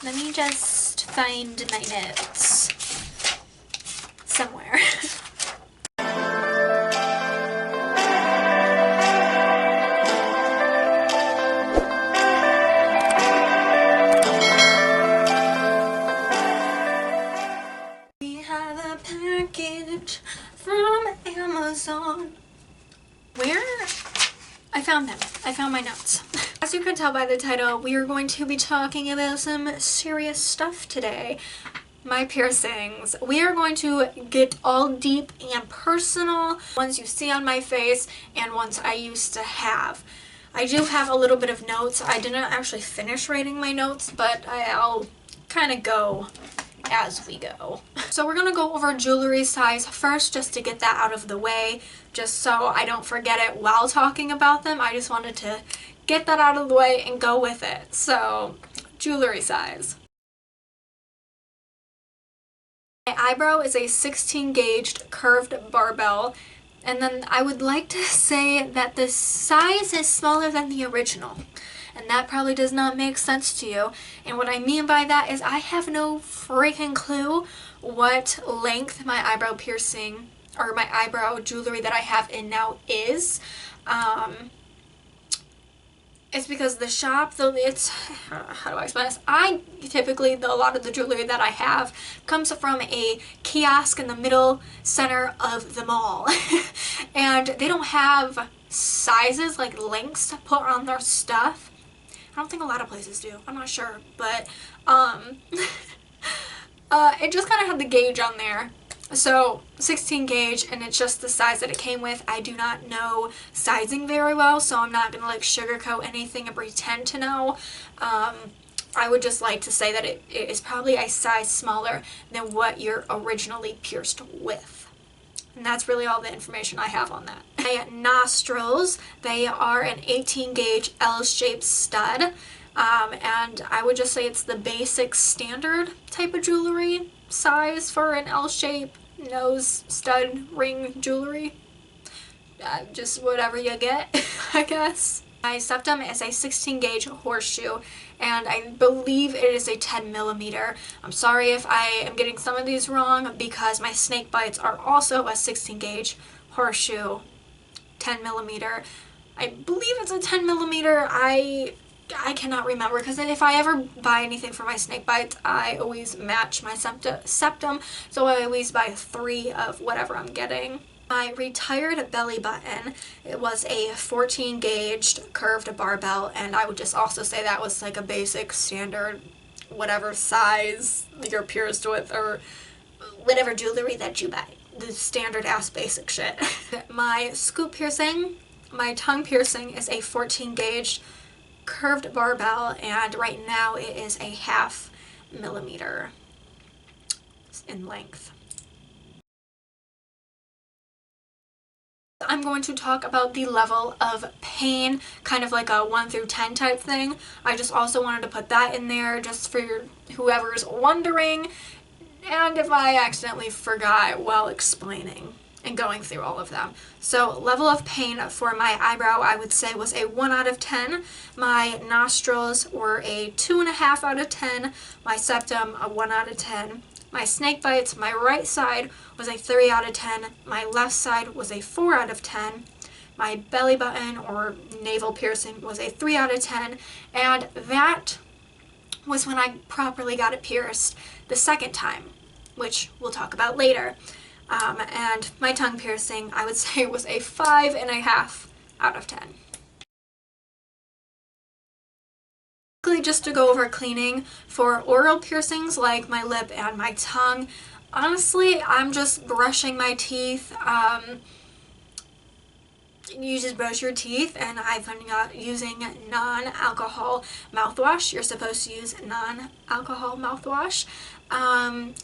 Let me just find my notes somewhere. We have a package from Amazon. Where? I found them. I found my notes. As you can tell by the title, we are going to be talking about some serious stuff today. My piercings. We are going to get all deep and personal, ones you see on my face and ones I used to have. I do have a little bit of notes. I didn't actually finish writing my notes, but I'll kind of go as we go. So we're gonna go over jewelry size first, just to get that out of the way, just so I don't forget it while talking about them. I just wanted to get that out of the way and go with it. So, jewelry size. My eyebrow is a 16 gauged curved barbell, and then I would like to say that the size is smaller than the original. And that probably does not make sense to you. And what I mean by that is I have no freaking clue what length my eyebrow piercing or my eyebrow jewelry that I have in now is. It's because the shop, though it's, how do I explain this? I typically, a lot of the jewelry that I have comes from a kiosk in the middle center of the mall. And they don't have sizes, like lengths to put on their stuff. I don't think a lot of places do. I'm not sure, but it just kind of had the gauge on there. So 16 gauge, and it's just the size that it came with. I do not know sizing very well, so I'm not gonna like sugarcoat anything and pretend to know. I would just like to say that it is probably a size smaller than what you're originally pierced with. And that's really all the information I have on that. My nostrils, they are an 18 gauge L-shaped stud. And I would just say it's the basic standard type of jewelry size for an L-shape nose stud ring jewelry. Just whatever you get, I guess. My septum is a 16 gauge horseshoe, and I believe it is a 10 millimeter. I'm sorry if I am getting some of these wrong, because my Snakebites are also a 16 gauge horseshoe 10 millimeter. I believe it's a 10 millimeter. I cannot remember, because if I ever buy anything for my Snakebites, I always match my septum, so I always buy 3 of whatever I'm getting. My retired belly button, it was a 14 gauged curved barbell, and I would just also say that was like a basic standard whatever size you're pierced with, or whatever jewelry that you buy. The standard ass basic shit. My scoop piercing, my tongue piercing, is a 14 gauge curved barbell, and right now it is a 0.5 millimeter in length. I'm going to talk about the level of pain, kind of like a 1 through 10 type thing. I just also wanted to put that in there just for whoever's wondering, and if I accidentally forgot while explaining and going through all of them. So level of pain for my eyebrow, I would say, was a 1 out of 10. My nostrils were a 2.5 out of 10. My septum, a 1 out of 10. My Snakebites, my right side, was a 3 out of 10. My left side was a 4 out of 10. My belly button or navel piercing was a 3 out of 10. And that was when I properly got it pierced the second time, which we'll talk about later. And my tongue piercing, I would say, was a 5.5 out of 10. Just to go over cleaning, for oral piercings like my lip and my tongue, honestly, I'm just brushing my teeth. You just brush your teeth, and I've been using non-alcohol mouthwash. You're supposed to use non-alcohol mouthwash. After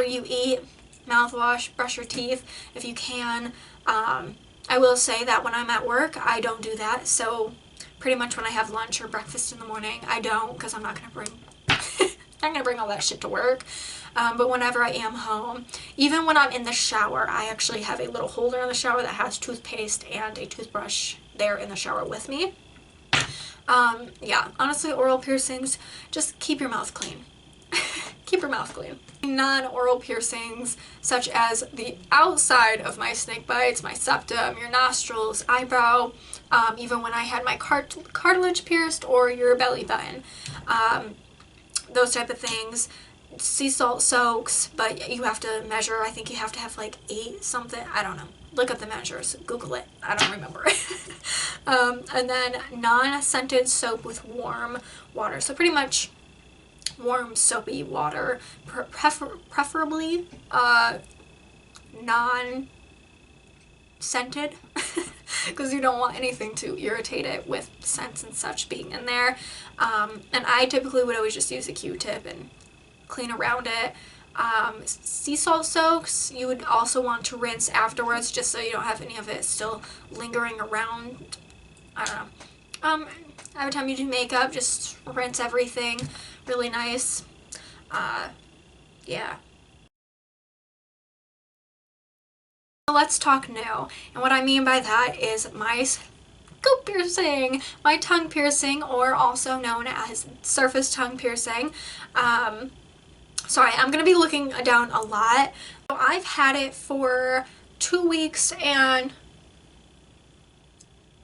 you eat, mouthwash, brush your teeth if you can. I will say that when I'm at work, I don't do that, so pretty much when I have lunch or breakfast in the morning, I don't, because I'm not going to bring I'm gonna bring all that shit to work. But whenever I am home, even when I'm in the shower, I actually have a little holder in the shower that has toothpaste and a toothbrush there in the shower with me. Yeah, honestly, oral piercings, just keep your mouth clean. Keep your mouth clean. Non-oral piercings, such as the outside of my snake bites, my septum, your nostrils, eyebrow, even when I had my cartilage pierced, or your belly button. Those type of things. Sea salt soaks, but you have to measure. I think you have to have like 8 something. I don't know. Look up the measures. Google it. I don't remember. And then non-scented soap with warm water. So pretty much warm soapy water, preferably non-scented, because you don't want anything to irritate it with scents and such being in there. And I typically would always just use a Q-tip and clean around it. Sea salt soaks, you would also want to rinse afterwards, just so you don't have any of it still lingering around. I don't know. Every time you do makeup, just rinse everything really nice. Yeah. Let's talk new. And what I mean by that is my scoop piercing, my tongue piercing, or also known as surface tongue piercing. Sorry, I'm going to be looking down a lot. So I've had it for 2 weeks and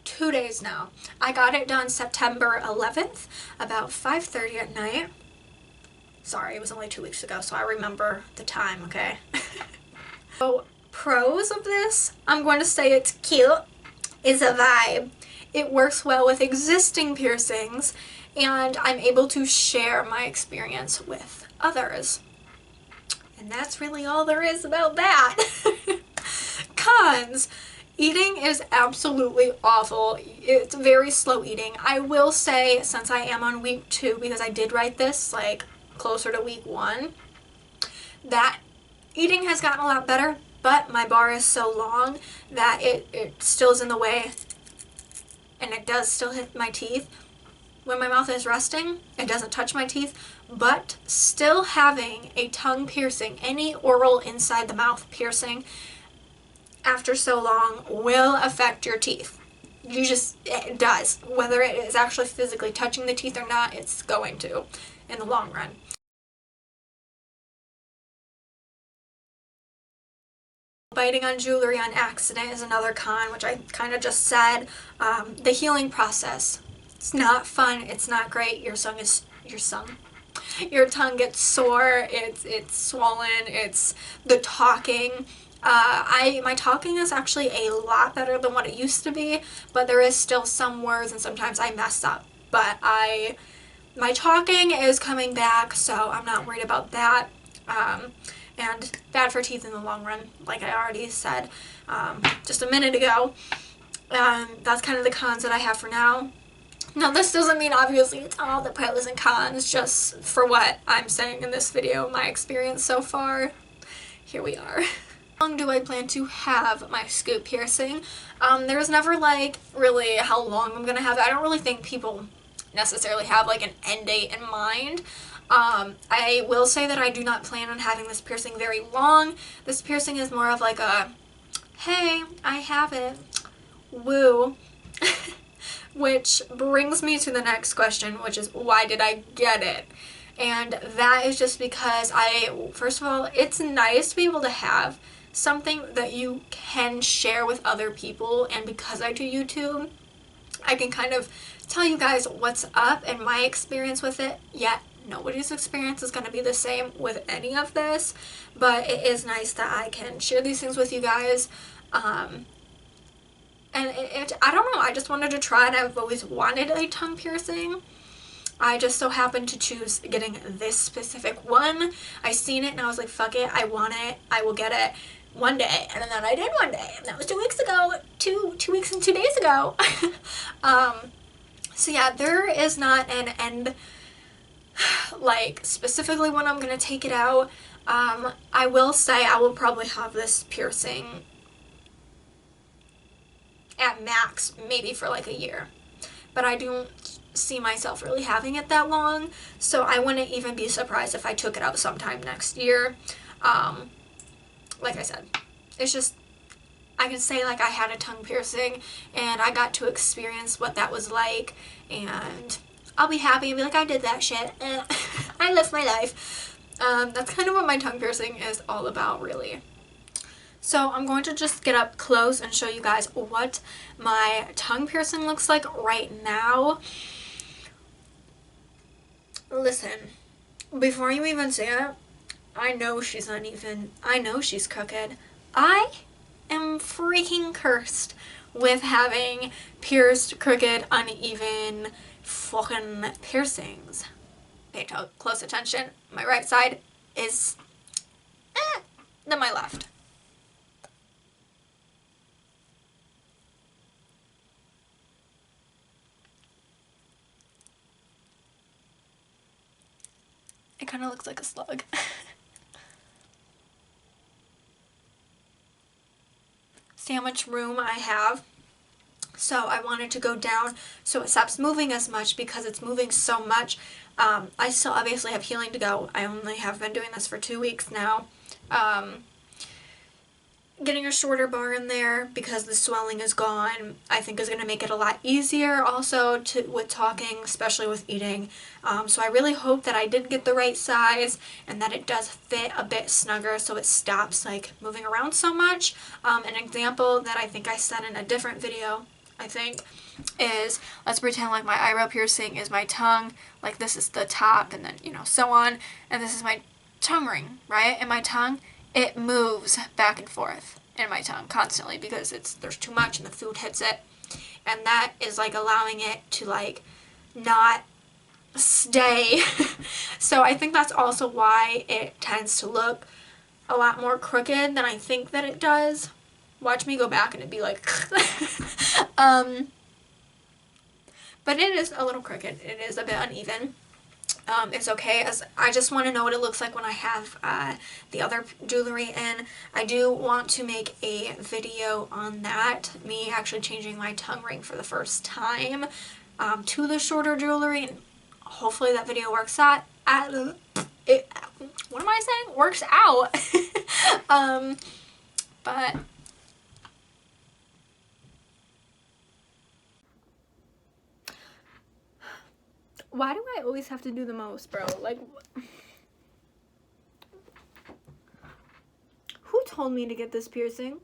2 days now. I got it done September 11th, about 5:30 at night. Sorry, it was only 2 weeks ago, so I remember the time, okay? So, pros of this, I'm going to say it's cute, is a vibe. It works well with existing piercings, and I'm able to share my experience with others. And that's really all there is about that. Cons. Eating is absolutely awful. It's very slow eating. I will say, since I am on week 2, because I did write this like closer to week 1, that eating has gotten a lot better, but my bar is so long that it still is in the way, and it does still hit my teeth. When my mouth is resting, it doesn't touch my teeth, but still having a tongue piercing, any oral inside the mouth piercing after so long will affect your teeth. It does. Whether it is actually physically touching the teeth or not, it's going to in the long run. Biting on jewelry on accident is another con, which I kind of just said. The healing process. It's not fun. It's not great. Your tongue gets sore. It's swollen. It's the talking. My talking is actually a lot better than what it used to be, but there is still some words and sometimes I mess up. But my talking is coming back, so I'm not worried about that. And bad for teeth in the long run, like I already said just a minute ago. That's kind of the cons that I have for now. Now, this doesn't mean obviously it's all the pros and cons, just for what I'm saying in this video, my experience so far. Here we are. How long do I plan to have my scoop piercing? There's never like really how long I'm gonna have it. I don't really think people necessarily have like an end date in mind. I will say that I do not plan on having this piercing very long. This piercing is more of like a, hey, I have it, woo. Which brings me to the next question, which is, why did I get it? And that is just because first of all, it's nice to be able to have something that you can share with other people, and because I do YouTube, I can kind of tell you guys what's up and my experience with it, yet nobody's experience is going to be the same with any of this, but it is nice that I can share these things with you guys. And I don't know, I just wanted to try it. I've always wanted a tongue piercing. I just so happened to choose getting this specific one. I seen it and I was like, fuck it, I want it, I will get it one day. And then I did one day, and that was 2 weeks ago, two weeks and 2 days ago. So yeah, there is not an end, like specifically when I'm gonna take it out. I will say I will probably have this piercing at max maybe for like a year, but I don't see myself really having it that long, so I wouldn't even be surprised if I took it out sometime next year. Like I said, it's just I can say like I had a tongue piercing and I got to experience what that was like, and I'll be happy and be like, I did that shit. I lived my life. That's kind of what my tongue piercing is all about, really. So I'm going to just get up close and show you guys what my tongue piercing looks like right now. Listen, before you even see it, I know she's uneven. I know she's crooked. I am freaking cursed with having pierced, crooked, uneven fucking piercings. Pay close attention. My right side is than my left. It kind of looks like a slug. See how much room I have? So I wanted to go down so it stops moving as much, because it's moving so much. I still obviously have healing to go. I only have been doing this for 2 weeks now. Getting a shorter bar in there because the swelling is gone, I think is going to make it a lot easier also with talking, especially with eating. So I really hope that I did get the right size and that it does fit a bit snugger so it stops like moving around so much. An example that I think I said in a different video, I think, is let's pretend like my eyebrow piercing is my tongue, like this is the top, and then, you know, so on, and this is my tongue ring, right? And my tongue, it moves back and forth in my tongue constantly because there's too much and the food hits it, and that is like allowing it to like not stay. So I think that's also why it tends to look a lot more crooked than I think that it does. Watch me go back and it'd be like but it is a little crooked. It is a bit uneven. It's okay, as I just want to know what it looks like when I have the other jewelry in. I do want to make a video on that, me actually changing my tongue ring for the first time to the shorter jewelry, and hopefully that video works out. What am I saying? Works out. But why do I always have to do the most, bro? Like, who told me to get this piercing?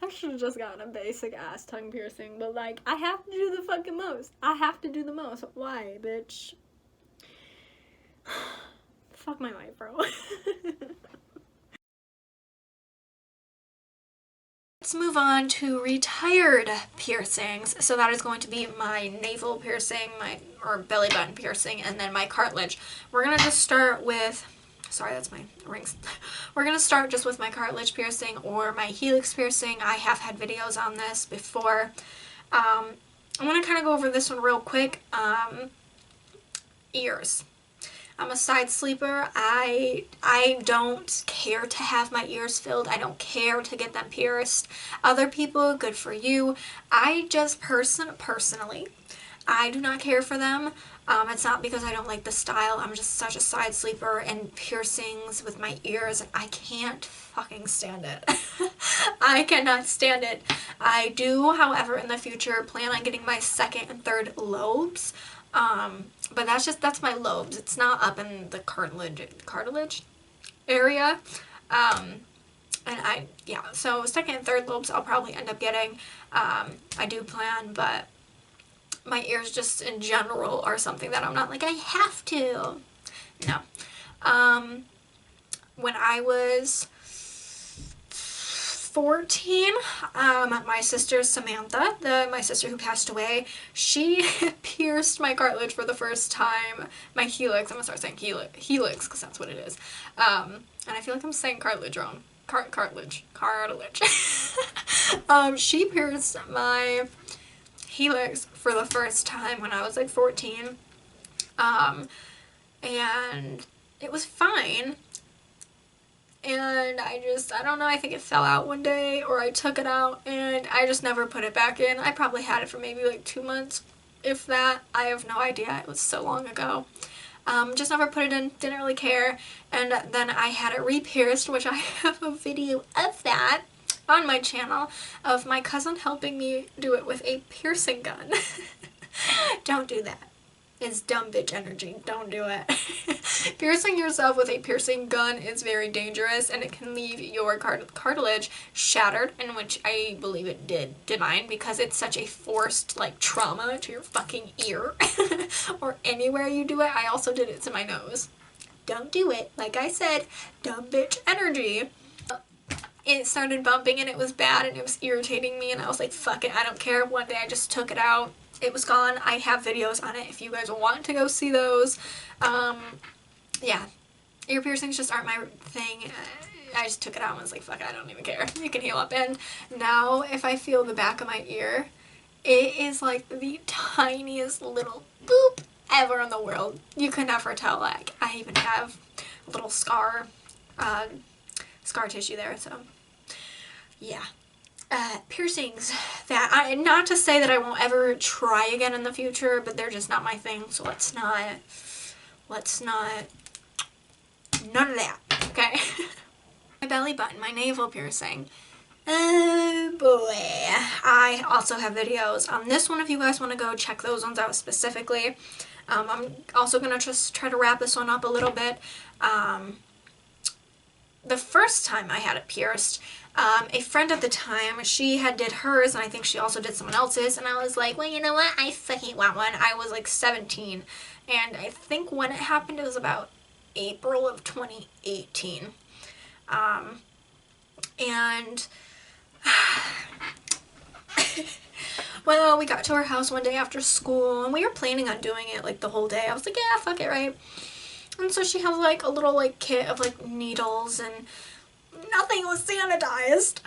I should have just gotten a basic ass tongue piercing, but like, I have to do the fucking most. I have to do the most. Why, bitch? Fuck my life, bro. Let's move on to retired piercings. So that is going to be my navel piercing, or belly button piercing, and then my cartilage. We're gonna just start with, sorry, that's my rings. We're gonna start just with my cartilage piercing or my helix piercing. I have had videos on this before. I'm gonna kind of go over this one real quick. Ears. I'm a side sleeper. I don't care to have my ears filled. I don't care to get them pierced. Other people, good for you. I just personally, I do not care for them. It's not because I don't like the style. I'm just such a side sleeper, and piercings with my ears, I can't fucking stand it. I cannot stand it. I do, however, in the future plan on getting my second and third lobes. But that's my lobes. It's not up in the cartilage area. And so second and third lobes I'll probably end up getting. I do plan, but my ears just in general are something that I'm not like, I have to. No. When I was 14, my sister Samantha, my sister who passed away, she pierced my cartilage for the first time. My helix, I'm gonna start saying helix because that's what it is. And I feel like I'm saying cartilage wrong. Cartilage. She pierced my helix for the first time when I was like 14. And it was fine. And I don't know, I think it fell out one day, or I took it out, and I just never put it back in. I probably had it for maybe like 2 months, if that. I have no idea. It was so long ago. Just never put it in, didn't really care. And then I had it re-pierced, which I have a video of that on my channel, of my cousin helping me do it with a piercing gun. Don't do that. It's dumb bitch energy. Don't do it. Piercing yourself with a piercing gun is very dangerous, and it can leave your cartilage shattered, in which I believe it did mine, because it's such a forced like trauma to your fucking ear or anywhere you do it. I also did it to my nose. Don't do it. Like I said, dumb bitch energy. It started bumping and it was bad and it was irritating me, and I was like, fuck it, I don't care. One day I just took it out. It was gone. I have videos on it if you guys want to go see those. Yeah, ear piercings just aren't my thing. I just took it out and was like, fuck it, I don't even care. It can heal up. And now if I feel the back of my ear, it is like the tiniest little boop ever in the world. You could never tell. Like, I even have a little scar tissue there, so yeah. Piercings that not to say that I won't ever try again in the future, but they're just not my thing, so let's not none of that, okay? My belly button, my navel piercing. Oh boy. I also have videos on this one if you guys want to go check those ones out specifically. I'm also gonna just try to wrap this one up a little bit. The first time I had it pierced, a friend at the time, she had did hers, and I think she also did someone else's, and I was like, well, you know what, I fucking want one. I was like 17, and I think when it happened, it was about April of 2018, and, well, we got to our house one day after school, and we were planning on doing it, like, the whole day. I was like, yeah, fuck it, right? And so she has, like, a little, like, kit of, like, needles, and nothing was sanitized.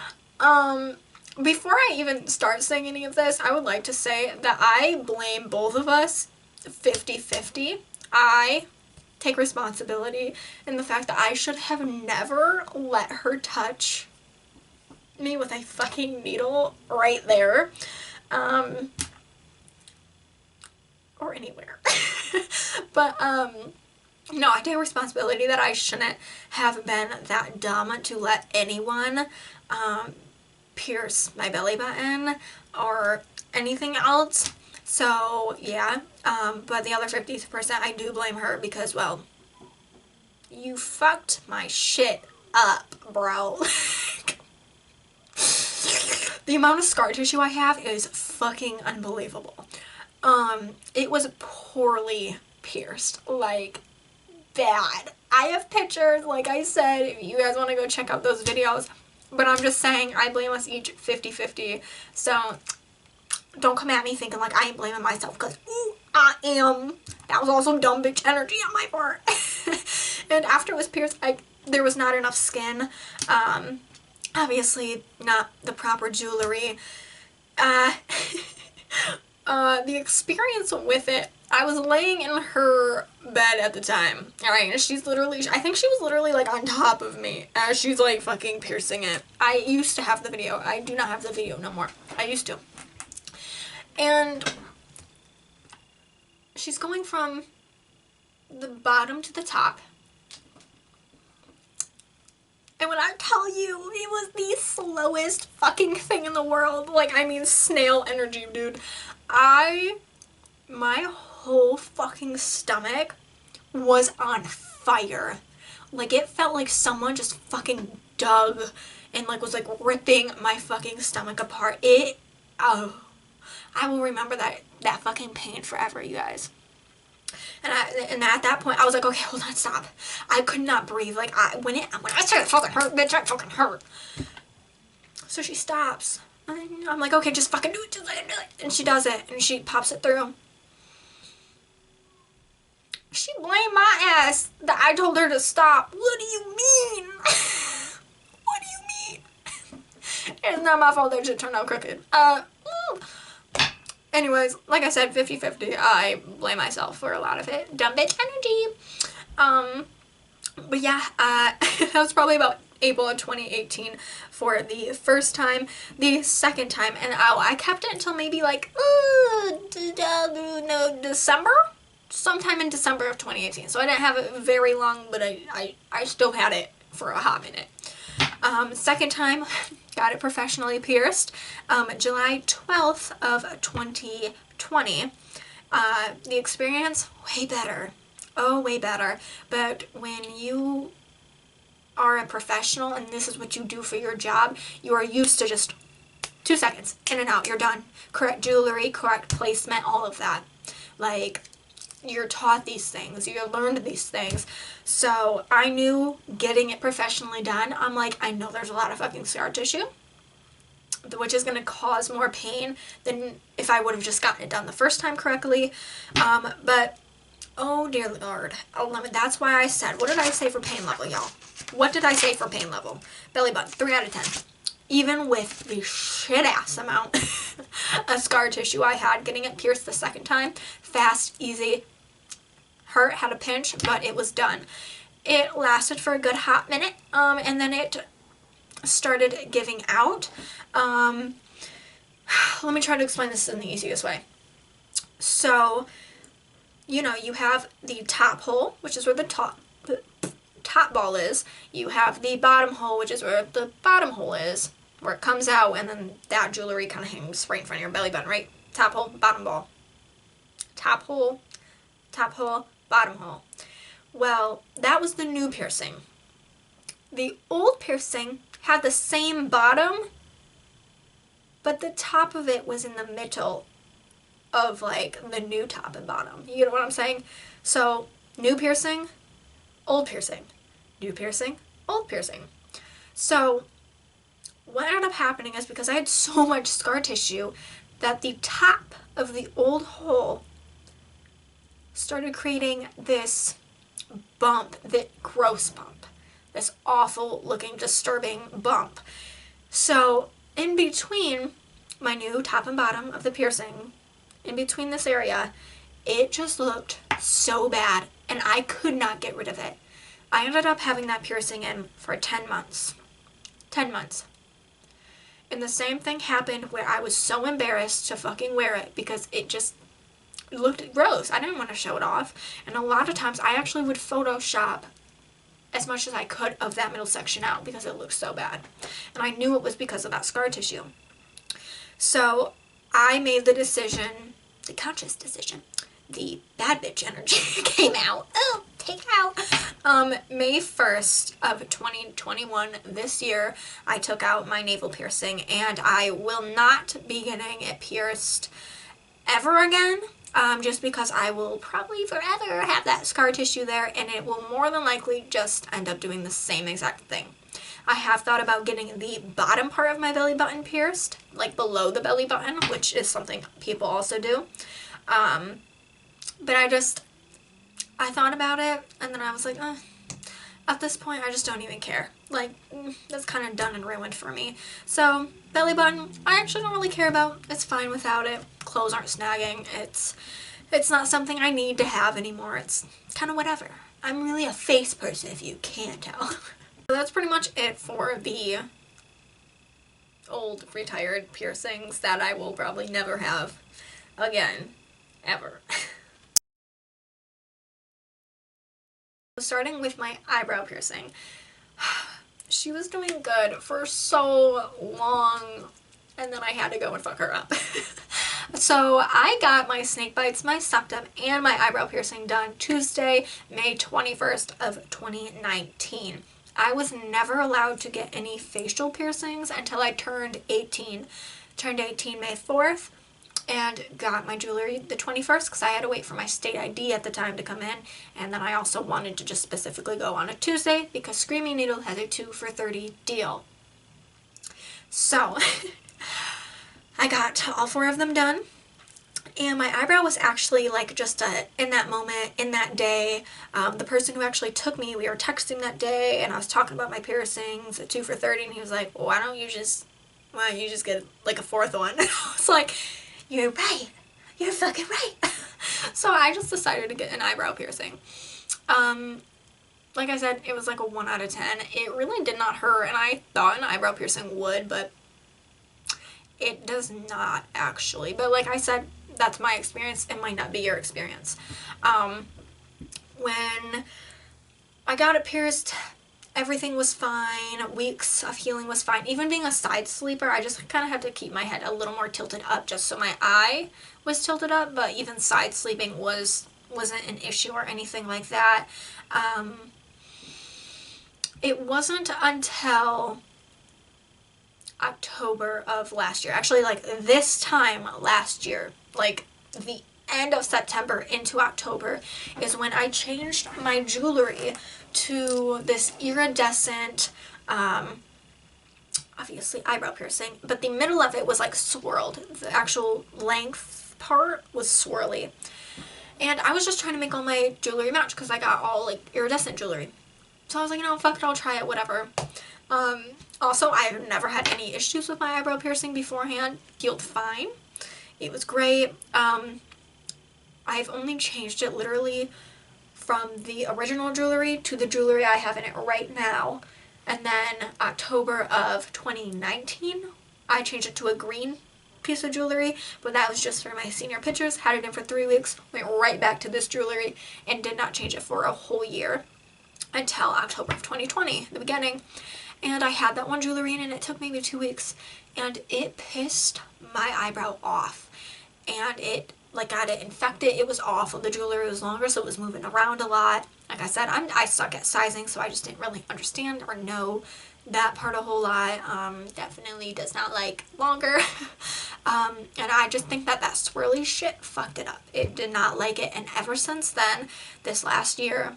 Before I even start saying any of this, I would like to say that I blame both of us 50-50. I take responsibility in the fact that I should have never let her touch me with a fucking needle right there. Or anywhere. But, no, I take responsibility that I shouldn't have been that dumb to let anyone pierce my belly button or anything else. So, yeah, but the other 50%, I do blame her because, well, you fucked my shit up, bro. The amount of scar tissue I have is fucking unbelievable. It was poorly pierced, like, bad. I have pictures, like I said, if you guys want to go check out those videos, but I'm just saying I blame us each 50-50, so don't come at me thinking like I ain't blaming myself, because I am. That was also dumb bitch energy on my part. And after it was pierced, there was not enough skin, obviously not the proper jewelry. The experience with it, I was laying in her bed at the time, alright, and she's literally, I think she was literally like on top of me as she's like fucking piercing it. I used to have the video. I do not have the video no more. I used to. And she's going from the bottom to the top. And when I tell you, it was the slowest fucking thing in the world. Like, I mean, snail energy, dude. My whole fucking stomach was on fire. Like, it felt like someone just fucking dug and, like, was, like, ripping my fucking stomach apart. I will remember that fucking pain forever, you guys. And at that point, I was like, okay, hold on, stop. I could not breathe. Like, when I said it fucking hurt, bitch, it fucking hurt. So she stops. And I'm like, okay, just fucking do it, just fucking do it. And she does it, and she pops it through. She blamed my ass that I told her to stop. What do you mean? What do you mean? It's not my fault that shit turned out crooked. Anyways, like I said, 50-50. I blame myself for a lot of it. Dumb bitch energy. But yeah, that was probably about April of 2018 for the first time. The second time, and I kept it until maybe like, December? sometime in December of 2018. So I didn't have it very long, but I still had it for a hot minute. Second time, got it professionally pierced, July 12th of 2020. The experience, way better. Oh, way better. But when you are a professional and this is what you do for your job, you are used to just 2 seconds, in and out, you're done. Correct jewelry, correct placement, all of that. Like, you're taught these things, you learned these things. So I knew getting it professionally done, I'm like, I know there's a lot of fucking scar tissue, which is going to cause more pain than if I would have just gotten it done the first time correctly. But oh dear Lord, that's why I said, what did I say for pain level, y'all? What did I say for pain level? Belly button, 3 out of 10. Even with the shit ass amount of scar tissue I had, getting it pierced the second time, fast, easy, hurt, had a pinch, but it was done. It lasted for a good hot minute, and then it started giving out. Let me try to explain this in the easiest way. So, you know, you have the top hole, which is where the top ball is. You have the bottom hole, which is where the bottom hole is, where it comes out, and then that jewelry kind of hangs right in front of your belly button, right? Top hole, bottom ball. Top hole, bottom hole. Well, that was the new piercing. The old piercing had the same bottom, but the top of it was in the middle of, like, the new top and bottom. You know what I'm saying? So, new piercing, old piercing. New piercing, old piercing. So, what ended up happening is because I had so much scar tissue that the top of the old hole started creating this bump, that gross bump, this awful looking, disturbing bump. So in between my new top and bottom of the piercing, in between this area, it just looked so bad and I could not get rid of it. I ended up having that piercing in for 10 months. 10 months. And the same thing happened where I was so embarrassed to fucking wear it because it just looked gross. I didn't want to show it off. And a lot of times I actually would Photoshop as much as I could of that middle section out because it looked so bad. And I knew it was because of that scar tissue. So I made the decision, the conscious decision, the bad bitch energy came out. Oh, take out. May 1st of 2021, this year, I took out my navel piercing and I will not be getting it pierced ever again. Just because I will probably forever have that scar tissue there and it will more than likely just end up doing the same exact thing. I have thought about getting the bottom part of my belly button pierced, like below the belly button, which is something people also do. But I thought about it and then I was like, at this point I just don't even care. Like, that's kind of done and ruined for me. So, belly button, I actually don't really care about. It's fine without it. Clothes aren't snagging. It's not something I need to have anymore. It's kind of whatever. I'm really a face person if you can't tell. So that's pretty much it for the old retired piercings that I will probably never have again, ever. Starting with my eyebrow piercing. She was doing good for so long and then I had to go and fuck her up. So I got my Snakebites, my septum, and my eyebrow piercing done Tuesday, May 21st of 2019. I was never allowed to get any facial piercings until I turned 18. Turned 18 May 4th and got my jewelry the 21st because I had to wait for my state ID at the time to come in, and then I also wanted to just specifically go on a Tuesday because Screaming Needle has a 2 for $30 deal. So I got all 4 of them done, and my eyebrow was actually like just in that moment, in that day. The person who actually took me, we were texting that day and I was talking about my piercings at 2 for $30 and he was like, well, why don't you just get like a 4th one? And I was like, you're right. You're fucking right. So I just decided to get an eyebrow piercing. Like I said, it was like a 1 out of 10. It really did not hurt, and I thought an eyebrow piercing would, but it does not actually. But like I said, That's my experience. It might not be your experience. When I got it pierced, everything was fine. Weeks of healing was fine. Even being a side sleeper, I just kind of had to keep my head a little more tilted up just so my eye was tilted up, but even side sleeping wasn't an issue or anything like that. It wasn't until October of last year, actually like this time last year, like the end of September into October, is when I changed my jewelry to this iridescent, obviously eyebrow piercing, but the middle of it was like swirled. The actual length part was swirly. And I was just trying to make all my jewelry match because I got all like iridescent jewelry. So I was like, you know, fuck it, I'll try it, whatever. Also, I've never had any issues with my eyebrow piercing beforehand. Healed fine. It was great. I've only changed it literally from the original jewelry to the jewelry I have in it right now. And then October of 2019, I changed it to a green piece of jewelry, but that was just for my senior pictures. Had it in for 3 weeks, went right back to this jewelry, and did not change it for a whole year until October of 2020, the beginning. And I had that one jewelry in, and it took maybe 2 weeks, and it pissed my eyebrow off. And it like got it infected. It was awful. The jewelry was longer, so it was moving around a lot. Like I said, I suck at sizing, so I just didn't really understand or know that part a whole lot. Definitely does not like longer. And I just think that swirly shit fucked it up. It did not like it, and ever since then, this last year,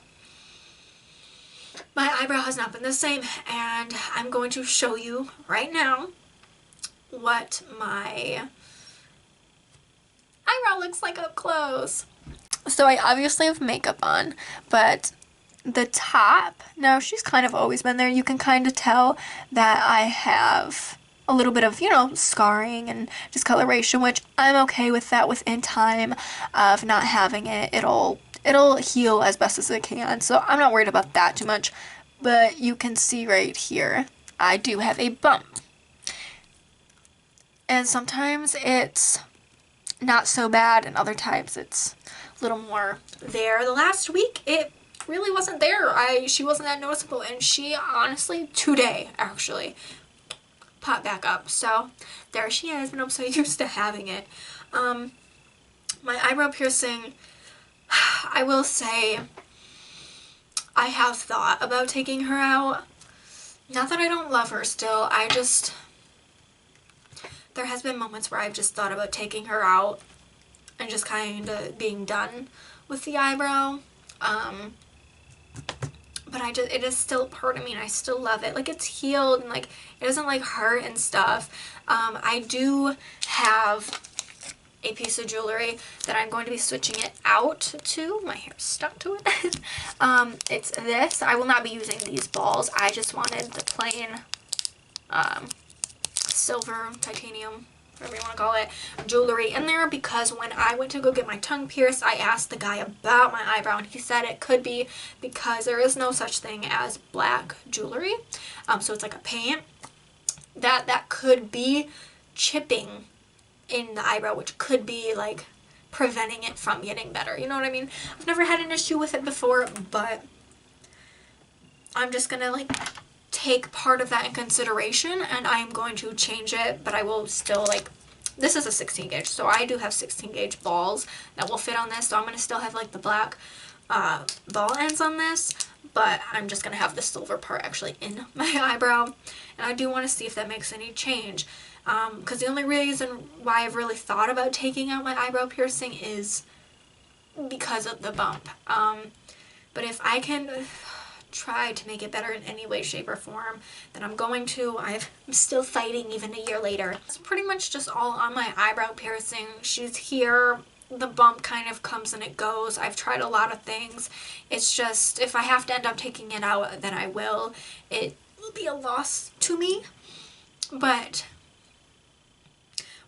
my eyebrow has not been the same, and I'm going to show you right now what my eyebrow looks like up close. So I obviously have makeup on, but the top, now she's kind of always been there. You can kind of tell that I have a little bit of, you know, scarring and discoloration, which I'm okay with that within time of not having it. It'll heal as best as it can, so I'm not worried about that too much. But you can see right here, I do have a bump. And sometimes it's not so bad, and other times it's a little more there. The last week, it really wasn't there. She wasn't that noticeable, and she honestly, today, actually, popped back up. So there she is, and I'm so used to having it. My eyebrow piercing, I will say, I have thought about taking her out. Not that I don't love her still, there has been moments where I've just thought about taking her out and just kind of being done with the eyebrow. But it is still part of me, and I still love it. Like, it's healed, and like it doesn't like hurt and stuff. I do have a piece of jewelry that I'm going to be switching it out to. My hair's stuck to it. It's this. I will not be using these balls. I just wanted the plain silver, titanium, whatever you want to call it, jewelry in there, because when I went to go get my tongue pierced, I asked the guy about my eyebrow, and he said it could be because there is no such thing as black jewelry. So it's like a paint that could be chipping in the eyebrow, which could be like preventing it from getting better. You know what I mean? I've never had an issue with it before, but I'm just gonna like take part of that in consideration, and I'm going to change it, but I will still like, this is a 16 gauge, so I do have 16 gauge balls that will fit on this, so I'm going to still have like the black ball ends on this, but I'm just going to have the silver part actually in my eyebrow, and I do want to see if that makes any change, because the only reason why I've really thought about taking out my eyebrow piercing is because of the bump. But if I can try to make it better in any way, shape, or form, then I'm going to. I'm still fighting even a year later. It's pretty much just all on my eyebrow piercing. She's here. The bump kind of comes and it goes. I've tried a lot of things. It's just, if I have to end up taking it out, then I will. It will be a loss to me, but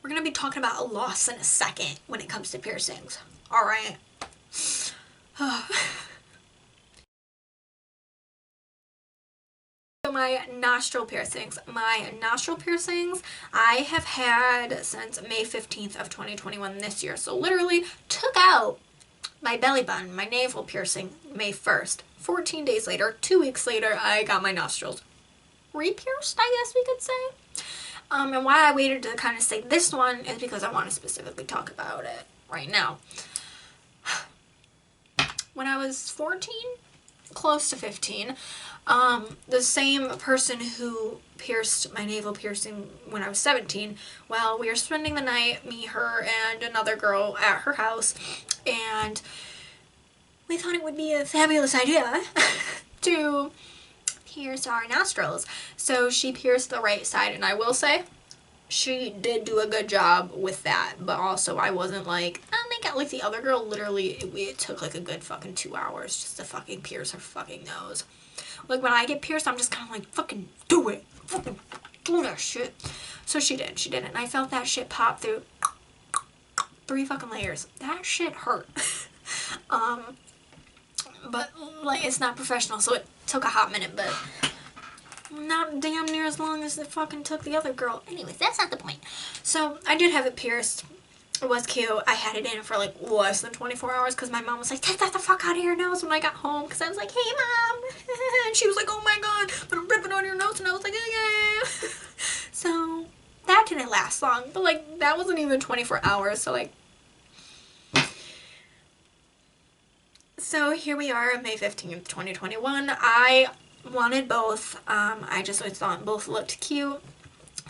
we're going to be talking about a loss in a second when it comes to piercings. Alright. So my nostril piercings. My nostril piercings I have had since May 15th of 2021 this year. So literally took out my belly button, my navel piercing, May 1st. 14 days later, 2 weeks later, I got my nostrils re-pierced, I guess we could say. And why I waited to kind of say this one is because I want to specifically talk about it right now. When I was 14, close to 15, the same person who pierced my navel piercing when I was 17, well, we were spending the night, me, her, and another girl at her house, and we thought it would be a fabulous idea to pierce our nostrils. So she pierced the right side, and I will say she did do a good job with that, but also I wasn't like, oh my god, like the other girl, literally it took like a good fucking 2 hours just to fucking pierce her fucking nose. Like when I get pierced, I'm just kind of like, fucking do it, fucking do that shit. So she did it, and I felt that shit pop through 3 fucking layers. That shit hurt. But like it's not professional, so it took a hot minute, but not damn near as long as it fucking took the other girl. Anyways, that's not the point. So I did have it pierced. It was cute. I had it in for like less than 24 hours because my mom was like, take that the fuck out of your nose when I got home, because I was like, hey mom, and she was like, oh my god, but I'm ripping on your nose, and I was like, yeah. So that didn't last long, but like that wasn't even 24 hours, so like. So here we are, May 15th, 2021. I wanted both. I just always thought both looked cute.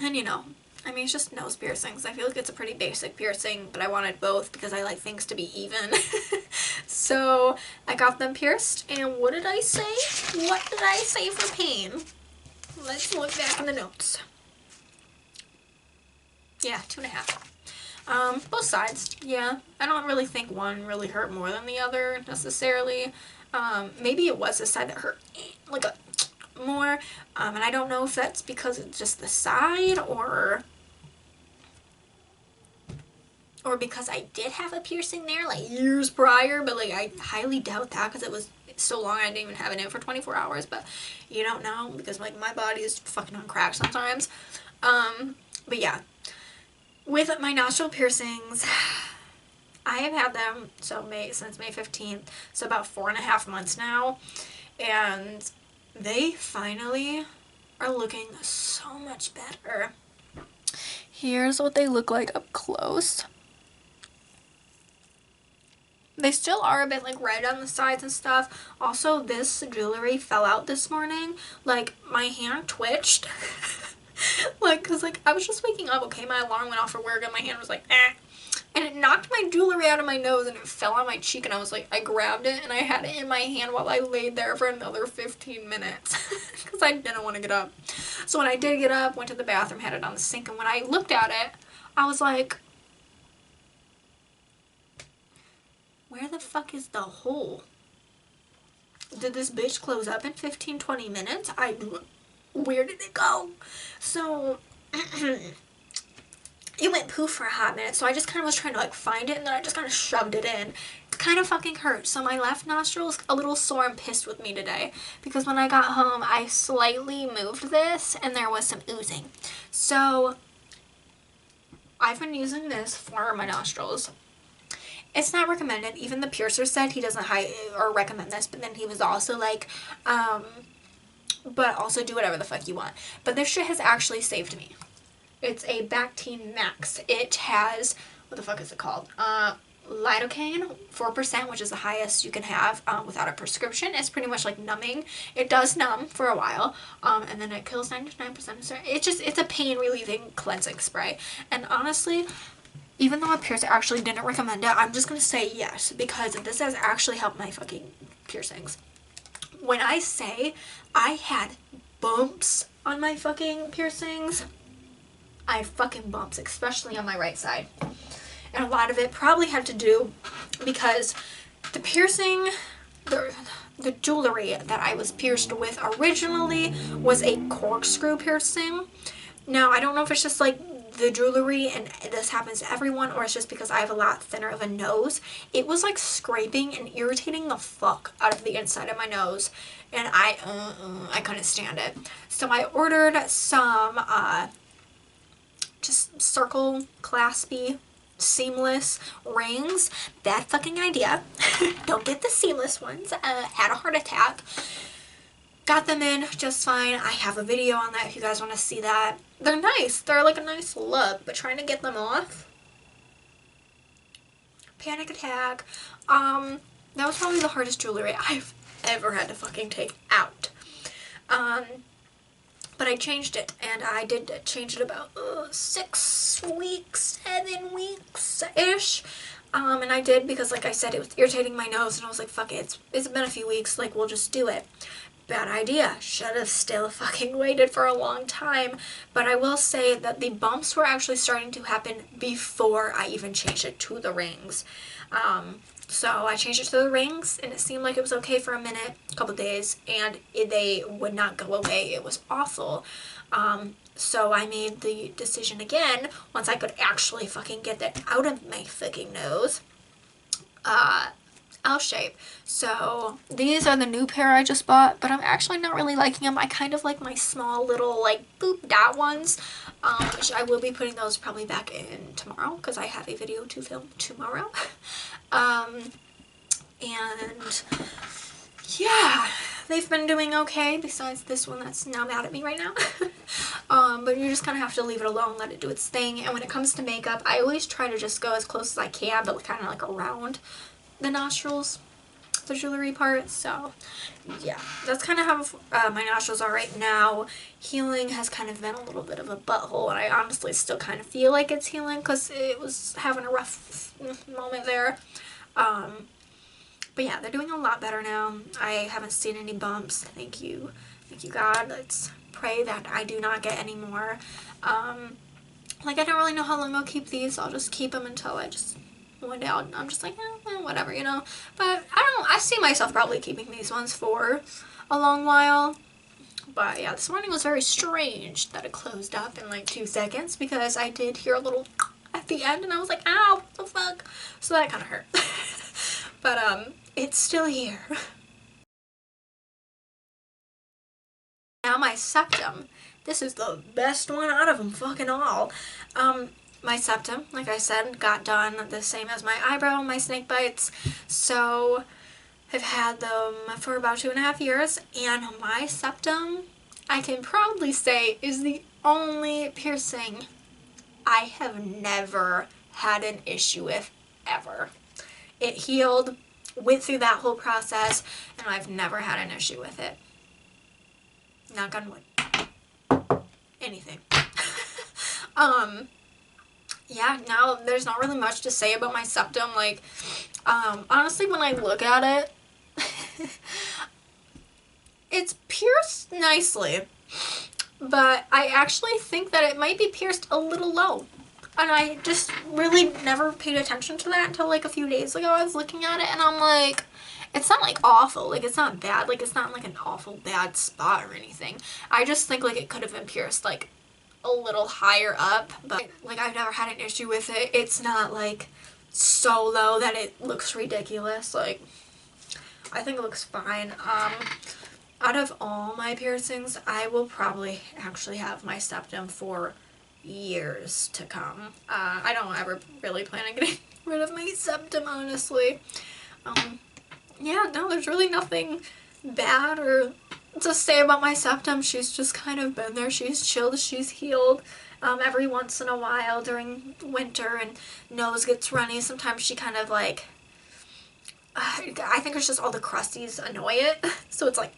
And you know, I mean, it's just nose piercings. I feel like it's a pretty basic piercing, but I wanted both because I like things to be even. So I got them pierced, and what did I say? What did I say for pain? Let's look back in the notes. Yeah, 2.5. Both sides, yeah. I don't really think one really hurt more than the other necessarily. Maybe it was the side that hurt like more, and I don't know if that's because it's just the side or because I did have a piercing there like years prior, but like I highly doubt that because it was so long I didn't even have it in for 24 hours, but you don't know because like my body is fucking on crack sometimes. But yeah. With my nostril piercings, I have had them since May 15th, so about 4.5 months now, and they finally are looking so much better. Here's what they look like up close. They still are a bit like red on the sides and stuff. Also, this jewelry fell out this morning. Like, my hand twitched. Like, cause like I was just waking up, okay, my alarm went off for work and my hand was like, eh, and it knocked my jewelry out of my nose and it fell on my cheek, and I was like, I grabbed it and I had it in my hand while I laid there for another 15 minutes because I didn't want to get up. So when I did get up, went to the bathroom, had it on the sink, and when I looked at it, I was like, where the fuck is the hole? Did this bitch close up in 15-20 minutes? Where did it go? So it went poof for a hot minute, so I just kind of was trying to like find it, and then I just kind of shoved it in. It kind of fucking hurt. So my left nostril is a little sore and pissed with me today because when I got home I slightly moved this and there was some oozing. So I've been using this for my nostrils. It's not recommended. Even the piercer said he doesn't recommend this, but then he was also like, but also do whatever the fuck you want. But this shit has actually saved me. It's a Bactine Max. It has, what the fuck is it called? Lidocaine, 4%, which is the highest you can have without a prescription. It's pretty much like numbing. It does numb for a while, and then it kills 99%. It's a pain relieving cleansing spray. And honestly, even though a piercer actually didn't recommend it, I'm just gonna say yes, because this has actually helped my fucking piercings. When I say I had bumps on my fucking piercings, I have fucking bumps, especially on my right side. And a lot of it probably had to do because the piercing, the jewelry that I was pierced with originally was a corkscrew piercing. Now, I don't know if it's just like the jewelry, and this happens to everyone, or it's just because I have a lot thinner of a nose, it was like scraping and irritating the fuck out of the inside of my nose, and I couldn't stand it. So I ordered some just circle claspy seamless rings. Bad fucking idea. Don't get the seamless ones. Had a heart attack. Got them in just fine. I have a video on that if you guys want to see that. They're nice. They're like a nice look, but trying to get them off, panic attack. That was probably the hardest jewelry I've ever had to fucking take out. But I changed it, and I did change it about 6 weeks, 7 weeks-ish. And I did because, like I said, it was irritating my nose, and I was like, fuck it, it's been a few weeks, like, we'll just do it. Bad idea. Should have still fucking waited for a long time. But I will say that the bumps were actually starting to happen before I even changed it to the rings. So I changed it to the rings, and it seemed like it was okay for a minute, a couple days, and they would not go away. It was awful. So I made the decision again, once I could actually fucking get that out of my fucking nose, L shape. So these are the new pair I just bought, but I'm actually not really liking them. I kind of like my small little like boop dot ones, which I will be putting those probably back in tomorrow because I have a video to film tomorrow. And yeah, they've been doing okay besides this one that's now mad at me right now. But you just kind of have to leave it alone, let it do its thing. And when it comes to makeup, I always try to just go as close as I can, but kind of like around the nostrils, the jewelry part. So yeah, that's kind of how my nostrils are right now. Healing has kind of been a little bit of a butthole, and I honestly still kind of feel like it's healing because it was having a rough moment there. But yeah, they're doing a lot better now. I haven't seen any bumps. Thank you God. Let's pray that I do not get any more. Like, I don't really know how long I'll keep these. I'll just keep them until one day I'm just like, whatever, you know. But I see myself probably keeping these ones for a long while. But yeah, this morning was very strange that it closed up in like 2 seconds, because I did hear a little at the end, and I was like, ow, what the fuck? So that kind of hurt. But it's still here. Now my septum. This is the best one out of them fucking all. My septum, like I said, got done the same as my eyebrow, my Snakebites. So I've had them for about 2.5 years, and my septum, I can proudly say, is the only piercing I have never had an issue with, ever. It healed, went through that whole process, and I've never had an issue with it. Knock on wood. Anything. Yeah, now there's not really much to say about my septum. Like, honestly, when I look at it, it's pierced nicely, but I actually think that it might be pierced a little low. And I just really never paid attention to that until like a few days ago. I was looking at it, and I'm like, it's not like awful, like it's not bad, like it's not like an awful bad spot or anything. I just think like it could have been pierced like a little higher up, but like I've never had an issue with it. It's not like so low that it looks ridiculous. Like, I think it looks fine. Out of all my piercings, I will probably actually have my septum for years to come. I don't ever really plan on getting rid of my septum, honestly. Yeah, no, there's really nothing bad or to say about my septum. She's just kind of been there. She's chilled, she's healed. Every once in a while during winter and nose gets runny, sometimes she kind of like, I think it's just all the crusties annoy it. So it's like,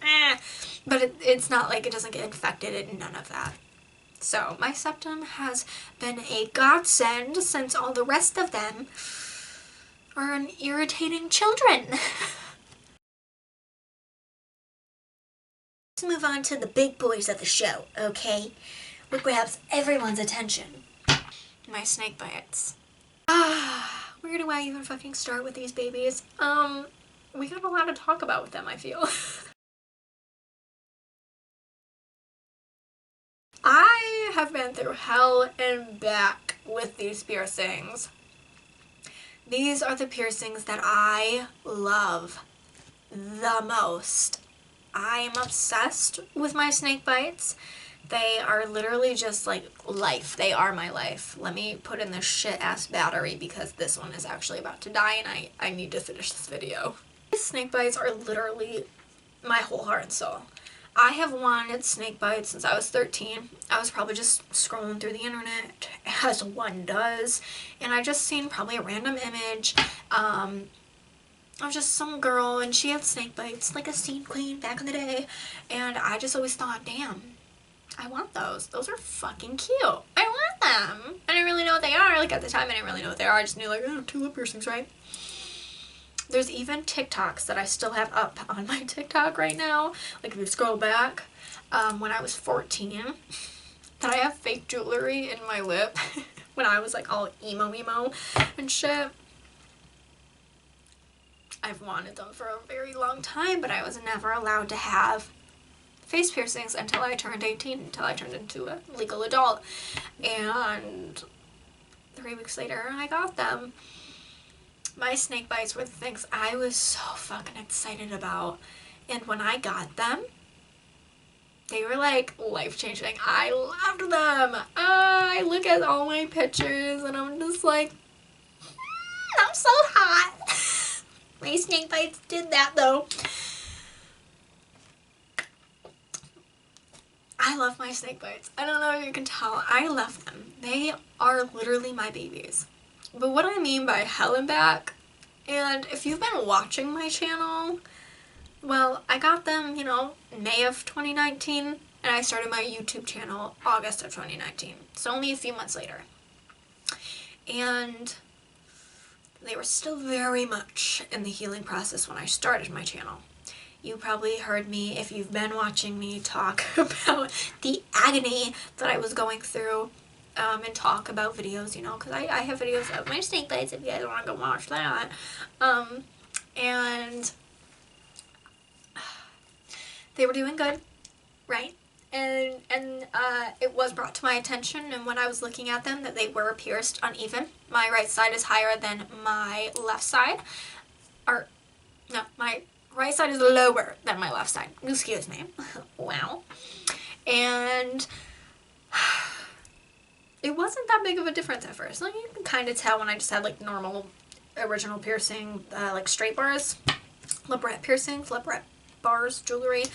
but it's not like it doesn't get infected and none of that. So my septum has been a godsend, since all the rest of them are an irritating children. Let's move on to the big boys of the show, okay? What grabs everyone's attention? My Snakebites. Where do I even fucking start with these babies? We got a lot to talk about with them, I feel. I have been through hell and back with these piercings. These are the piercings that I love the most. I am obsessed with my snake bites. They are literally just like life. They are my life. Let me put in this shit ass battery because this one is actually about to die and I need to finish this video. These snake bites are literally my whole heart and soul. I have wanted snake bites since I was 13. I was probably just scrolling through the internet, as one does, and I just seen probably a random image of just some girl, and she had snake bites, like a scene queen back in the day, and I just always thought, damn, I want those. Those are fucking cute. I want them. I didn't really know what they are. Like, at the time, I didn't really know what they are. I just knew, like, oh, 2 lip piercings, right? There's even TikToks that I still have up on my TikTok right now. Like, if you scroll back, when I was 14, that I have fake jewelry in my lip when I was, like, all emo and shit. I've wanted them for a very long time, but I was never allowed to have face piercings until I turned 18, until I turned into a legal adult. And 3 weeks later, I got them. My snake bites were the things I was so fucking excited about. And when I got them, they were like life-changing. I loved them. I look at all my pictures and I'm just like, I'm so hot. My snake bites did that though. I love my snake bites. I don't know if you can tell. I love them. They are literally my babies. But what I mean by hell and back, and if you've been watching my channel, well, I got them, you know, May of 2019, and I started my YouTube channel August of 2019. So only a few months later. And they were still very much in the healing process when I started my channel. You probably heard me, if you've been watching me, talk about the agony that I was going through. And talk about videos, you know, because I have videos of my snake bites if you guys want to go watch that. And they were doing good, right? And it was brought to my attention, and when I was looking at them, that they were pierced uneven. My right side is higher than my left side. Or, no, my right side is lower than my left side. Excuse me. Wow. And it wasn't that big of a difference at first. Like, you can kind of tell when I just had like normal original piercing, like straight bars, lip wrap piercings, lip wrap bars, jewelry.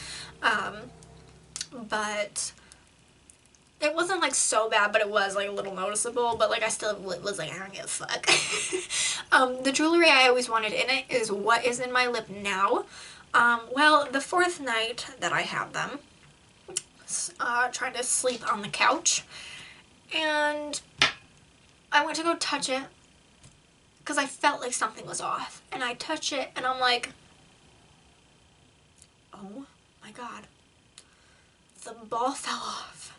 But it wasn't like so bad, but it was like a little noticeable. But like I still was like, I don't give a fuck. The jewelry I always wanted in it is what is in my lip now. Well, the 4th night that I had them, trying to sleep on the couch. And I went to go touch it because I felt like something was off. And I touch it and I'm like, oh my god. The ball fell off.